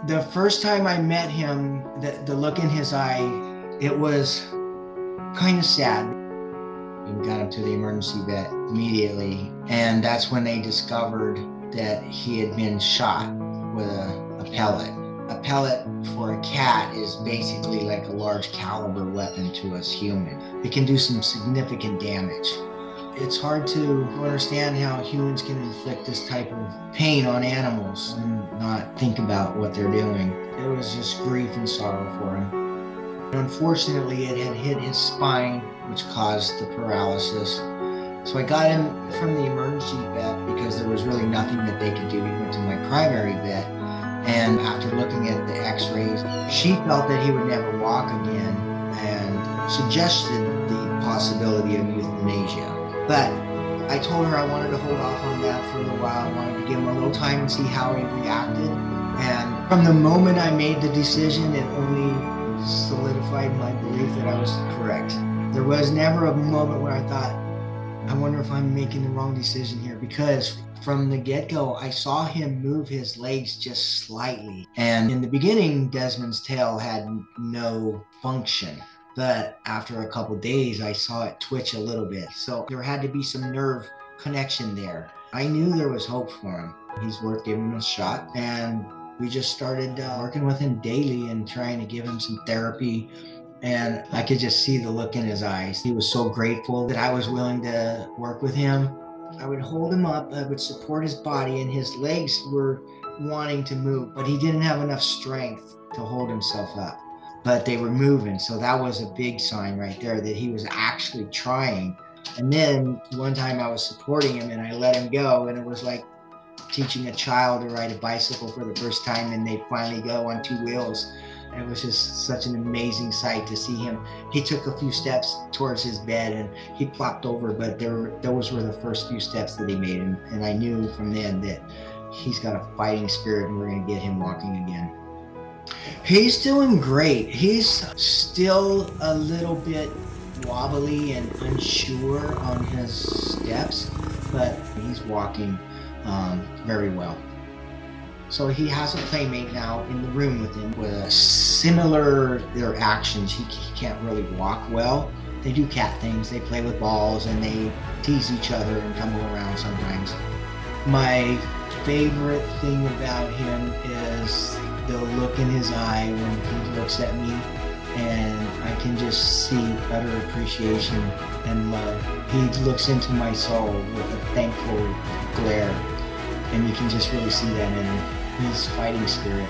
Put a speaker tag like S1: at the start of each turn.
S1: The first time I met him, the look in his eye, it was kind of sad. We got him to the emergency vet immediately, and that's when they discovered that he had been shot with a pellet. A pellet for a cat is basically like a large caliber weapon to us humans. It can do some significant damage. It's hard to understand how humans can inflict this type of pain on animals and not think about what they're doing. It was just grief and sorrow for him. Unfortunately, it had hit his spine, which caused the paralysis. So I got him from the emergency vet because there was really nothing that they could do. We went to my primary vet, and after looking at the x-rays, she felt that he would never walk again and suggested the possibility of euthanasia. But I told her I wanted to hold off on that for a little while. I wanted to give him a little time and see how he reacted. And from the moment I made the decision, it only solidified my belief that I was correct. There was never a moment where I thought, I wonder if I'm making the wrong decision here, because from the get-go, I saw him move his legs just slightly. And in the beginning, Desmond's tail had no function. But after a couple days, I saw it twitch a little bit. So there had to be some nerve connection there. I knew there was hope for him. He's worth giving him a shot. And we just started working with him daily and trying to give him some therapy. And I could just see the look in his eyes. He was so grateful that I was willing to work with him. I would hold him up, I would support his body, and his legs were wanting to move, but he didn't have enough strength to hold himself up. But they were moving, so that was a big sign right there that he was actually trying. And then one time I was supporting him and I let him go, and it was like teaching a child to ride a bicycle for the first time and they finally go on two wheels. It was just such an amazing sight to see him. He took a few steps towards his bed and he plopped over, but those were the first few steps that he made. And I knew from then that he's got a fighting spirit and we're going to get him walking again. He's doing great. He's still a little bit wobbly and unsure on his steps, but he's walking very well. So he has a playmate now in the room with him with similar their actions. He can't really walk well. They do cat things. They play with balls and they tease each other and tumble around sometimes. My favorite thing about him is the look in his eye when he looks at me, and I can just see utter appreciation and love. He looks into my soul with a thankful glare, and you can just really see that in him, his fighting spirit.